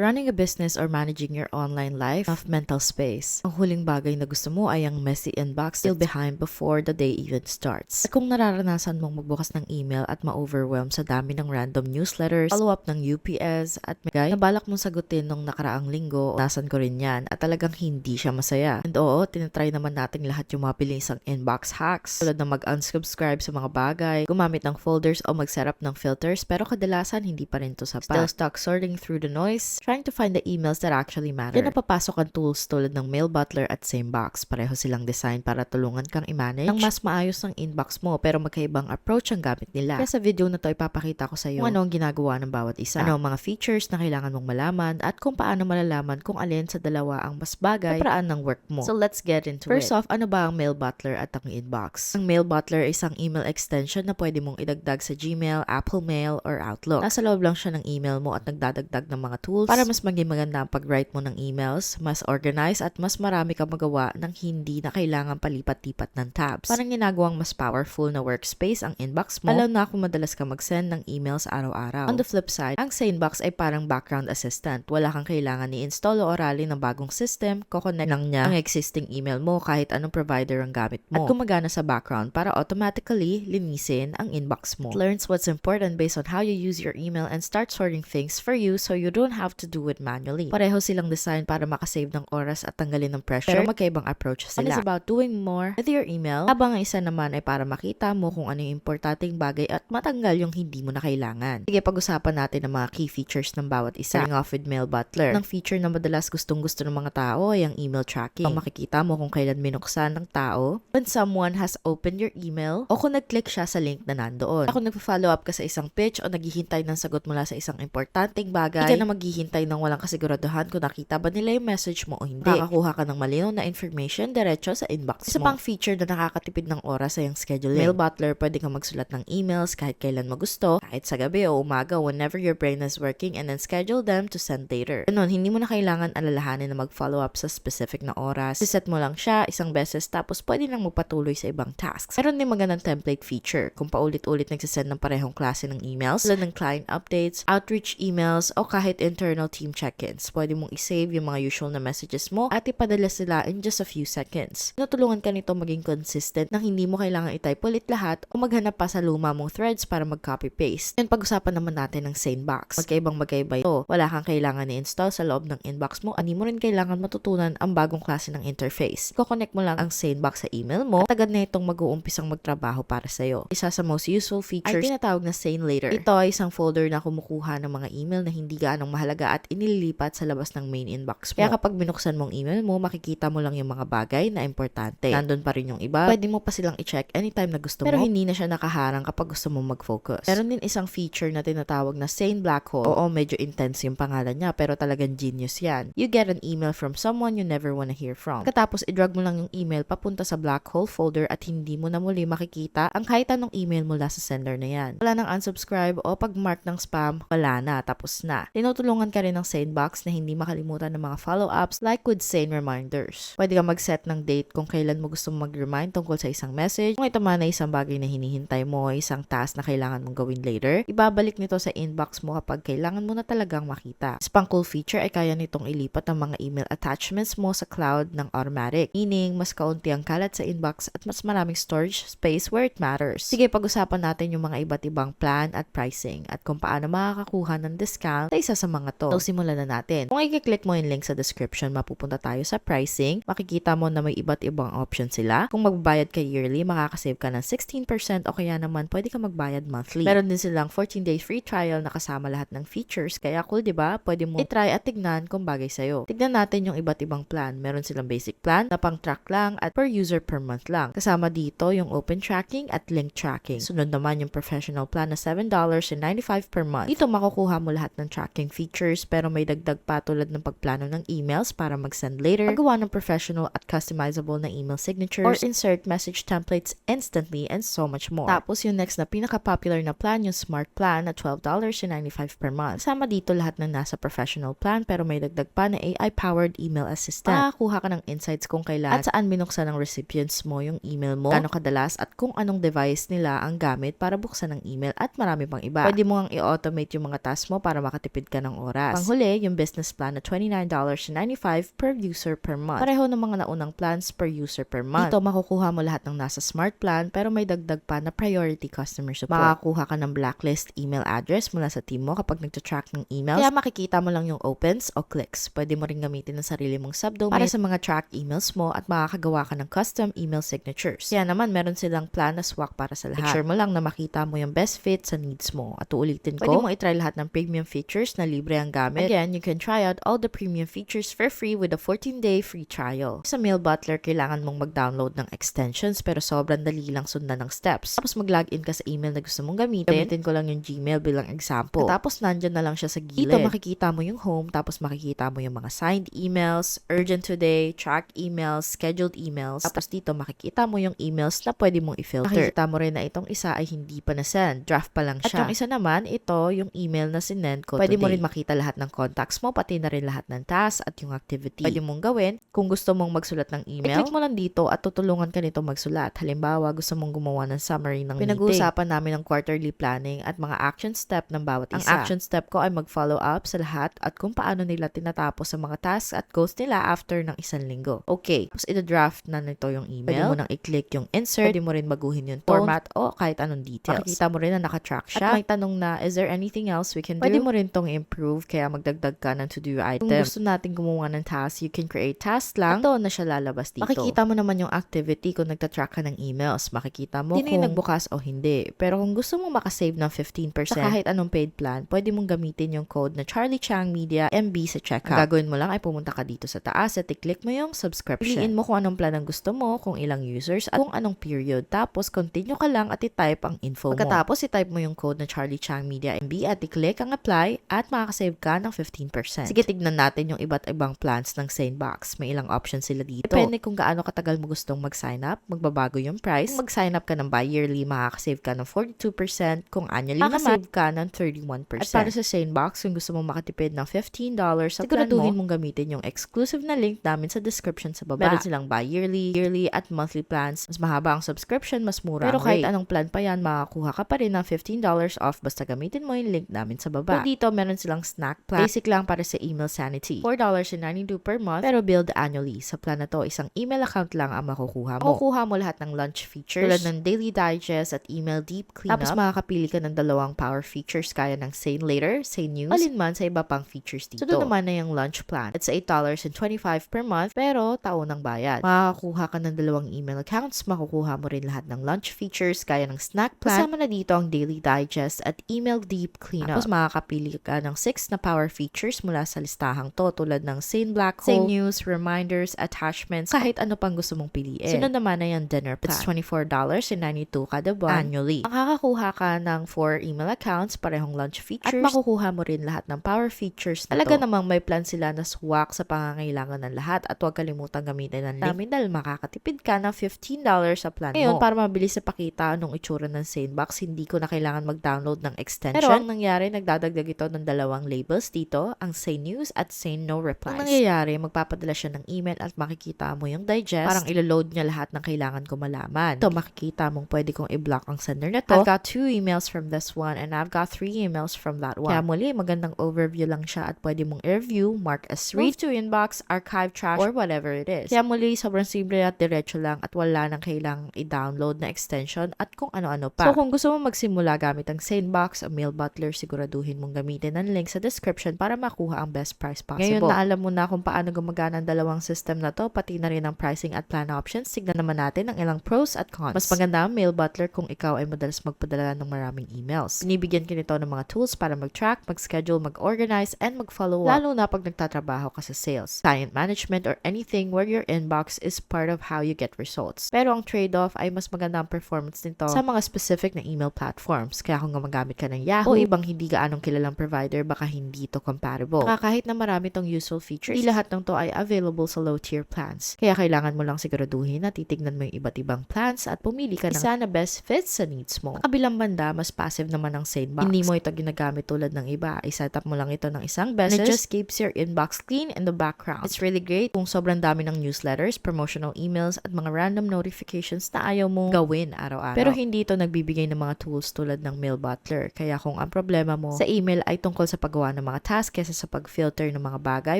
Running a business or managing your online life of mental space. Ang huling bagay na gusto mo ay ang messy inbox still behind before the day even starts. At kung nararanasan mong magbukas ng email at ma-overwhelm sa dami ng random newsletters, follow-up ng UPS at may nabalak mong sagutin nung nakaraang linggo, nasan ko rin yan at talagang hindi siya masaya. And oo, tinatry naman nating lahat yung mga bilisang inbox hacks tulad ng mag-unsubscribe sa mga bagay, gumamit ng folders o mag-setup ng filters, pero kadalasan hindi pa rin to sapat. Still stuck sorting through the noise, trying to find the emails that actually matter. Kaya napapasok ang tools tulad ng Mail Butler at Sanebox. Pareho silang design para tulungan kang i-manage ng mas maayos ng inbox mo, pero magkaibang approach ang gamit nila. Kaya sa video na to ipapakita ko sa iyo kung ano ang ginagawa ng bawat isa, ano ang mga features na kailangan mong malaman, at kung paano malalaman kung alin sa dalawa ang mas bagay sa paraan ng work mo. So let's get into it. First off, ano ba ang Mail Butler at ang inbox? Ang Mail Butler ay isang email extension na pwede mong idagdag sa Gmail, Apple Mail, or Outlook. Nasa loob lang siya ng email mo at nagdadagdag ng mga tools para mas maging maganda ang pag-write mo ng emails, mas organized at mas marami kang magawa ng hindi na kailangan palipat-lipat ng tabs. Parang ginagawang mas powerful na workspace ang inbox mo, lalo na kung madalas ka mag-send ng emails araw-araw. On the flip side, ang Sanebox ay parang background assistant. Wala kang kailangan i-install o aralin ng bagong system, kukonect lang niya ang existing email mo kahit anong provider ang gamit mo. At gumagana sa background para automatically linisin ang inbox mo. It learns what's important based on how you use your email and start sorting things for you so you don't have to do it manually. Pareho silang design para makasave ng oras at tanggalin ng pressure, pero magkaibang approach sila. One is about doing more with your email, habang ang isa naman ay para makita mo kung ano yung importanteng bagay at matanggal yung hindi mo na kailangan. Sige, pag-usapan natin ang mga key features ng bawat isa. Starting off with Mail Butler. Ang feature na madalas gustong-gusto ng mga tao ay ang email tracking. Ang makikita mo kung kailan binuksan ng tao, when someone has opened your email, o kung nag-click siya sa link na nandoon. Kung nagpa-follow up ka sa isang pitch o naghihintay ng sagot mula sa isang importanteng bagay, hindi ka na maghihintay ng walang kasiguraduhan kung nakita ba nila yung message mo o hindi. Makakakuha ka ng malinaw na information diretso sa inbox mo. Isa pang feature na nakakatipid ng oras ay ang scheduling. Mail Butler, pwede kang magsulat ng emails kahit kailan mo gusto, kahit sa gabi o umaga, whenever your brain is working, and then schedule them to send later. Ganun, hindi mo na kailangan alalahanin na mag-follow up sa specific na oras. Siset mo lang siya isang beses tapos pwede nang magpatuloy sa ibang tasks. Meron din magandang template feature kung paulit-ulit nagsisend ng parehong klase ng emails, tulad ng client updates, outreach emails, o kahit internal team check-ins. Pwede mong i-save yung mga usual na messages mo at ipadala sila in just a few seconds. Natulungan ka nito maging consistent nang hindi mo kailangan i-type ulit lahat o maghanap pa sa luma mong threads para mag-copy-paste. Yan, pag-usapan naman natin ng Sanebox. Magkaibang-magkaiba ito. Wala kang kailangan i-install sa loob ng inbox mo. Hindi mo rin kailangan matutunan ang bagong klase ng interface. Iko-connect mo lang ang Sanebox sa email mo at agad na itong mag-uumpisang magtrabaho para sa'yo. Isa sa most useful features ay tinatawag na Sane Later. Ito ay isang folder na kumukuha ng mga email na hindi gaanong mahalaga at inililipat sa labas ng main inbox mo. Kaya kapag binuksan mong email mo, makikita mo lang yung mga bagay na importante. Nandun pa rin yung iba. Pwede mo pa silang i-check anytime na gusto mo. Pero hindi na siya nakaharang kapag gusto mo mag-focus. Meron din isang feature na tinatawag na Sane Black Hole. Oo, medyo intense yung pangalan niya, pero talagang genius yan. You get an email from someone you never wanna hear from. Katapos, i-drag mo lang yung email papunta sa black hole folder at hindi mo na muli makikita ang kahit anong email mula sa sender na yan. Wala nang unsubscribe o pag-mark ng spam, wala na, tapos na. Tinutulungan ka rin ng Sanebox na hindi makalimutan ng mga follow-ups like with Sane Reminders. Pwede ka mag-set ng date kung kailan mo gusto mag-remind tungkol sa isang message. Kung ito man ay isang bagay na hinihintay mo, isang task na kailangan mong gawin later, ibabalik nito sa inbox mo kapag kailangan mo na talagang makita. Isa pang cool feature ay kaya nitong ilipat ang mga email attachments mo sa cloud ng automatic. Meaning, mas kaunti ang kalat sa inbox at mas maraming storage space where it matters. Sige, pag-usapan natin yung mga iba't ibang plan at pricing at kung paano makakakuha ng discount sa isa sa mga to. So, simulan na natin. Kung i-click mo yung link sa description, mapupunta tayo sa pricing. Makikita mo na may iba't ibang option sila. Kung magbabayad ka yearly, makakasave ka ng 16% o kaya naman pwede ka magbayad monthly. Meron din silang 14-day free trial na kasama lahat ng features. Kaya cool, diba? Pwede mo i-try at tignan kung bagay sa'yo. Tignan natin yung iba't ibang plan. Meron silang basic plan na pang track lang at per user per month lang. Kasama dito yung open tracking at link tracking. Sunod naman yung professional plan na $7.95 per month. Dito makukuha mo lahat ng tracking features pero may dagdag pa tulad ng pagplano ng emails para mag-send later, paggawa ng professional at customizable na email signatures, or insert message templates instantly, and so much more. Tapos yung next na pinaka-popular na plan, yung Smart Plan na $12.95 per month. Kasama dito lahat ng nasa professional plan pero may dagdag pa na AI-powered email assistant. Makakuha ka ng insights kung kailan at saan binuksan ng recipients mo yung email mo, gaano kadalas at kung anong device nila ang gamit para buksan ng email at marami pang iba. Pwede mo ang i-automate yung mga tasks mo para makatipid ka ng oras. madalas. Panghuli, yung business plan na $29.95 per user per month. Pareho ng mga naunang plans per user per month. Dito, makukuha mo lahat ng nasa smart plan pero may dagdag pa na priority customer support. Makakuha ka ng blacklist email address mula sa team mo kapag nagtatrack ng emails. Kaya makikita mo lang yung opens o clicks. Pwede mo rin gamitin ang sarili mong subdomain para sa mga track emails mo at makakagawa ka ng custom email signatures. Kaya naman, meron silang plan na swak para sa lahat. Make sure mo lang na makita mo yung best fit sa needs mo. At uulitin ko, pwede mo itry lahat ng premium features na libre ang gamit. Again, you can try out all the premium features for free with a 14-day free trial. Sa Mail Butler, kailangan mong mag-download ng extensions pero sobrang dali lang sundan ng steps. Tapos mag-login ka sa email na gusto mong gamitin. Gamitin ko lang yung Gmail bilang example. Tapos nandyan na lang siya sa gilid. Dito makikita mo yung home, tapos makikita mo yung mga signed emails, urgent today, track emails, scheduled emails. Tapos dito makikita mo yung emails na pwede mong i-filter. Makikita mo rin na itong isa ay hindi pa na-send. Draft pa lang siya. At yung isa naman, ito yung email na sinend ko pwede today. Mo rin makita lahat ng contacts mo, pati na rin lahat ng tasks at yung activity. Pwede mong gawin. Kung gusto mong magsulat ng email, i-click mo lang dito at tutulungan ka nito magsulat. Halimbawa, gusto mong gumawa ng summary ng meeting. Pinag-uusapan namin ng quarterly planning at mga action step ng bawat isa. Ang action step ko ay mag-follow up sa lahat at kung paano nila tinatapos ang mga tasks at goals nila after ng isang linggo. Okay. Tapos ida-draft na nito yung email. Pwede mo nang i-click yung insert. Pwede mo rin baguhin yung format o kahit anong details. Makikita mo rin na naka-track siya. At may tanong na, is there anything else we can do? Pwede mo rin tong improve kaya magdagdag ka ng to-do item. Kung gusto natin gumawa ng task, you can create task lang. Ito na siya lalabas dito. Makikita mo naman yung activity kung nagtatrack ka ng emails. Makikita mo kung nagbukas o hindi. Pero kung gusto mo makasave ng 15% sa kahit anong paid plan, pwede mong gamitin yung code na Charlie Chang Media MB sa checkout. Ang gagawin mo lang ay pumunta ka dito sa taas at i-click mo yung subscription. Piliin mo kung anong plan ang gusto mo, kung ilang users, at kung anong period. Tapos, continue ka lang at i-type ang info mo. Pagkatapos, i-type mo yung code na Charlie Chang Media MB at i-click ang apply at makakasave ka ng 15%. Sige, tignan natin yung iba't ibang plans ng SaneBox. May ilang options sila dito. Depende kung gaano katagal mo gustong mag-sign up, magbabago yung price. Kung mag-sign up ka ng bi-yearly, makakasave ka ng 42%. Kung annually naman, ka ng 31%. At para sa SaneBox, kung gusto mong makatipid ng $15 sa plan mo, siguraduhin mong gamitin yung exclusive na link namin sa description sa baba. Meron silang bi-yearly, yearly, at monthly plans. Mas mahaba ang subscription, mas mura. Pero kahit anong plan pa yan, makakuha ka pa rin ng $15 off basta gamitin mo yung link namin sa baba. So dito, meron silang snack plan. Basic lang para sa email sanity. $4.92 per month, pero billed annually. Sa plan na to, isang email account lang ang makukuha mo. Makukuha mo lahat ng lunch features, tulad ng daily digest at email deep cleanup. Tapos makakapili ka ng dalawang power features kaya ng Sane Later, Sane News, alinman sa iba pang features dito. Sunod naman na yung lunch plan. It's $8.25 per month, pero taonang bayad. Makakakuha ka ng dalawang email accounts, makukuha mo rin lahat ng lunch features kaya ng snack plan. Kasama na dito ang daily digest at email deep cleanup. Tapos makakapili ka ng 6 na power features mula sa listahang to tulad ng Sane Black Hole, Sane News, reminders, attachments, kahit ano pang gusto mong piliin. Sunod naman na yung dinner plan. It's $24.92 kada buwan annually. Makakakuha ka ng 4 email accounts, parehong lunch features, at makukuha mo rin lahat ng power features na talaga namang may plan sila na swak sa pangangailangan ng lahat at huwag kalimutan gamitin ng link namin dahil makakatipid ka ng $15 sa plan mo. Ngayon, para mabilis na pakita anong itsura ng SaneBox, hindi ko na kailangan mag-download ng extension. Pero ang nangyari, nagdadagdag ito ng dalawang labels dito, ang Sane News at Sane No Replies. Ang nangyayari, magpapadala siya ng email at makikita mo yung digest. Parang ilo-load niya lahat ng kailangan ko malaman. Ito, makikita mong pwede kong i-block ang sender na to. I've got 2 emails from this one and I've got 3 emails from that one. Kaya muli, magandang overview lang siya at pwede mong i-review, mark as read, move to inbox, archive, trash, or whatever it is. Kaya muli, sobrang simple at diretso lang at wala nang kailangang i-download na extension at kung ano-ano pa. So, kung gusto mong magsimula gamit ang SaneBox o Mail Butler, siguraduhin mong gamitin ang link sa description para makuha ang best price possible. Ngayon na alam mo na kung paano gumagana ang dalawang system na to, pati na rin ang pricing at plan options, tignan naman natin ang ilang pros at cons. Mas maganda ang Mail Butler kung ikaw ay madalas magpadala ng maraming emails. Binibigyan ka nito ng mga tools para mag-track, mag-schedule, mag-organize, and mag-follow up, lalo na pag nagtatrabaho ka sa sales, client management, or anything where your inbox is part of how you get results. Pero ang trade-off ay mas maganda ang performance nito sa mga specific na email platforms. Kaya kung gumagamit ka ng Yahoo o ibang hindi gaanong kilalang provider, baka hindi to compatible. Kahit na marami tong useful features, hindi lahat ng to ay available sa low-tier plans. Kaya kailangan mo lang siguraduhin na titignan mo yung iba't ibang plans at pumili ka ng isa na best fits sa needs mo. Sa kabilang banda, mas passive naman ang SaneBox. Hindi mo ito ginagamit tulad ng iba. I-set up mo lang ito ng isang beses and it just keeps your inbox clean in the background. It's really great kung sobrang dami ng newsletters, promotional emails, at mga random notifications na ayaw mong gawin araw-araw. Pero hindi ito nagbibigay ng mga tools tulad ng Mail Butler. Kaya kung ang problema mo sa email ay tungkol sa paggawa paggawa ng mga task kesa sa pag-filter ng mga bagay,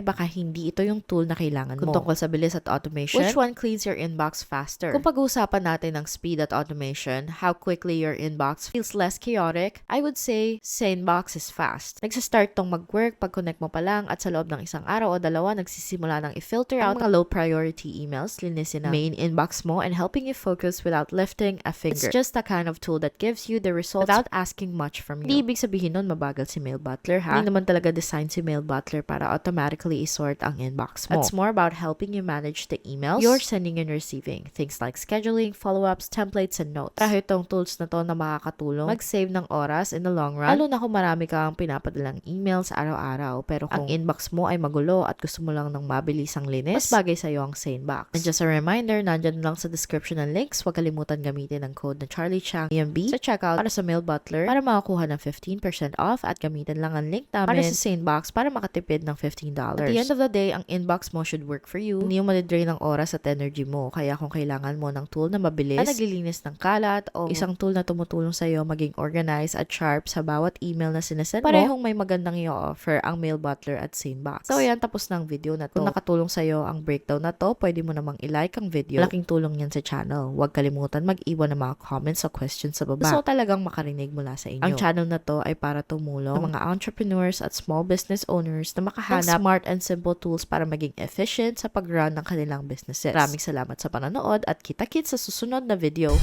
baka hindi ito yung tool na kailangan mo. Kung tungkol sa bilis at automation, which one cleans your inbox faster? Kung pag-uusapan natin ng speed at automation, how quickly your inbox feels less chaotic, I would say Sanebox is fast. Nagsastart tong mag-work pag connect mo pa lang at sa loob ng isang araw o dalawa nagsisimula ng i-filter out mga low priority emails, linisin ang main inbox mo and helping you focus without lifting a finger. It's just the kind of tool that gives you the results without asking much from you. Hindi ibig sabihin nun mabagal si Mail Butler ha. Hindi naman talaga design si Mail Butler para automatically isort ang inbox mo. It's more about helping you manage the emails you're sending and receiving. Things like scheduling, follow-ups, templates, and notes. Pareho itong tools na to na makakatulong mag-save ng oras in the long run. Lalo na kung marami kang pinapadalang emails araw-araw. Pero kung ang inbox mo ay magulo at gusto mo lang ng mabilisang linis, mas bagay sa'yo ang Sanebox. And just a reminder, nandyan lang sa description ng links. Huwag kalimutan gamitin ang code na Charlie Chang EMB sa checkout para sa Mail Butler para makakuha ng 15% off at gamitin lang ang link namin para sa Sanebox para makatipid ng $15. At the end of the day, ang inbox mo should work for you. Hindi mo madidrain ng oras at energy mo. Kaya kung kailangan mo ng tool na mabilis, na naglilinis ng kalat, o isang tool na tumutulong sa'yo maging organized at sharp sa bawat email na sinesend mo, parehong may magandang i-offer ang Mail Butler at Sanebox. So ayan, tapos na ang video na to. Kung nakatulong sa'yo ang breakdown na to, pwede mo namang i-like ang video. Malaking tulong yan sa channel. Huwag kalimutan mag-iwan ng mga comments o questions sa baba. So talagang makarinig mula sa inyo. Ang channel na to ay para tumulong sa mga entrepreneurs at small business owners na makahanap ng smart and simple tools para maging efficient sa pag-run ng kanilang businesses. Maraming salamat sa panonood at kita-kits sa susunod na video.